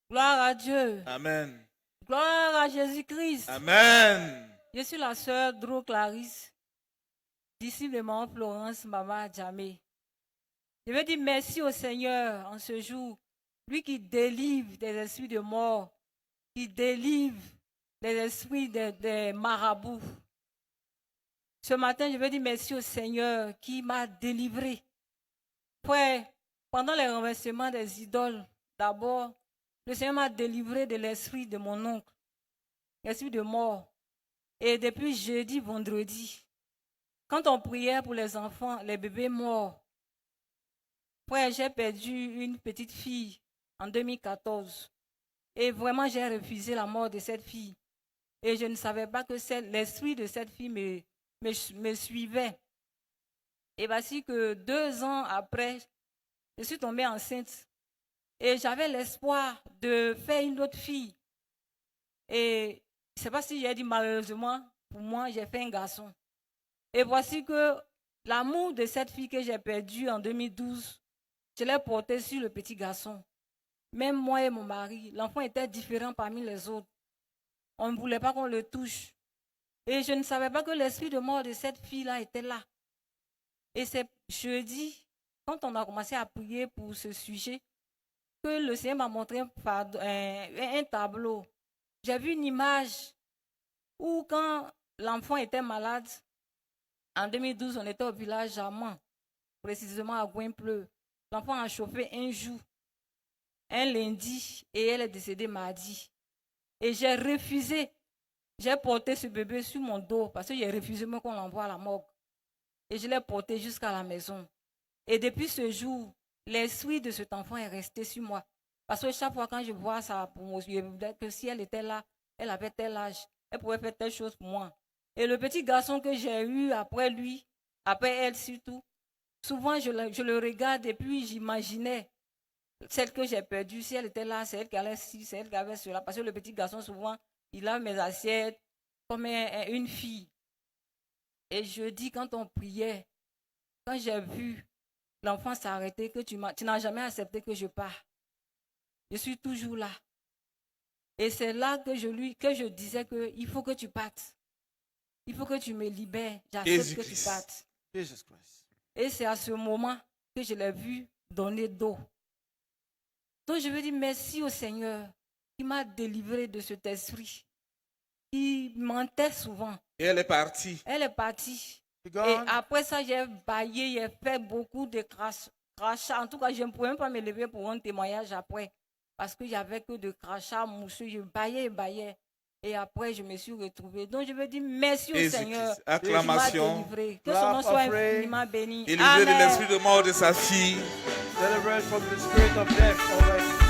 Gloire à Dieu. Amen. Gloire à Jésus-Christ. Amen. Je suis la sœur Dro Clarisse, disciple de Maman Florence, Maman Djamé. Je veux dire merci au Seigneur en ce jour, lui qui délivre des esprits de mort, qui délivre des esprits des marabouts. Ce matin, je veux dire merci au Seigneur qui m'a délivré. Frère, pendant les renversements des idoles, d'abord, le Seigneur m'a délivré de l'esprit de mon oncle, l'esprit de mort. Et depuis jeudi, vendredi, quand on priait pour les enfants, les bébés morts, frère, j'ai perdu une petite fille en 2014. Et vraiment, j'ai refusé la mort de cette fille. Et je ne savais pas que l'esprit de cette fille me suivait. Et voici que 2 ans après, je suis tombée enceinte. Et j'avais l'espoir de faire une autre fille. Et je ne sais pas si j'ai dit malheureusement, pour moi, j'ai fait un garçon. Et voici que l'amour de cette fille que j'ai perdue en 2012, je l'ai porté sur le petit garçon. Même moi et mon mari, l'enfant était différent parmi les autres. On ne voulait pas qu'on le touche. Et je ne savais pas que l'esprit de mort de cette fille-là était là. Et c'est jeudi, quand on a commencé à prier pour ce sujet, que le Seigneur m'a montré un tableau. J'ai vu une image où quand l'enfant était malade, en 2012, on était au village Jaman, précisément à Gouin-Pleu. L'enfant a chauffé un jour, un lundi, et elle est décédée mardi. Et j'ai refusé. J'ai porté ce bébé sur mon dos parce que j'ai refusé qu'on l'envoie à la morgue. Et je l'ai porté jusqu'à la maison. Et depuis ce jour, l'esprit de cet enfant est resté sur moi. Parce que chaque fois quand je vois sa promotion, que si elle était là, elle avait tel âge, elle pouvait faire telle chose pour moi. Et le petit garçon que j'ai eu après lui, après elle surtout, souvent je le regarde et puis j'imaginais celle que j'ai perdue, si elle était là, c'est elle qui allait ci, c'est elle qui avait cela. Parce que le petit garçon, souvent, il a mes assiettes comme une fille. Et jeudi, quand on priait, quand j'ai vu l'enfant s'arrêter, que tu n'as jamais accepté que je parte. Je suis toujours là. Et c'est là que je disais qu'il faut que tu partes. Il faut que tu me libères. J'accepte que tu partes. Et c'est à ce moment que je l'ai vu donner d'eau. Donc je veux dire merci au Seigneur qui m'a délivré de cet esprit qui mentait souvent. Et elle est partie. Elle est partie. Et après ça, j'ai baillé, j'ai fait beaucoup de crachats. En tout cas, je ne pouvais même pas me lever pour un témoignage après. Parce qu'il n'y avait que de crachats mousseux. Je baillais et baillais. Et après, je me suis retrouvée. Donc, je veux dire merci au Seigneur. Acclamation. Que son nom soit infiniment béni. Délivré de l'esprit de mort de sa fille. Delivered from the spirit of death already.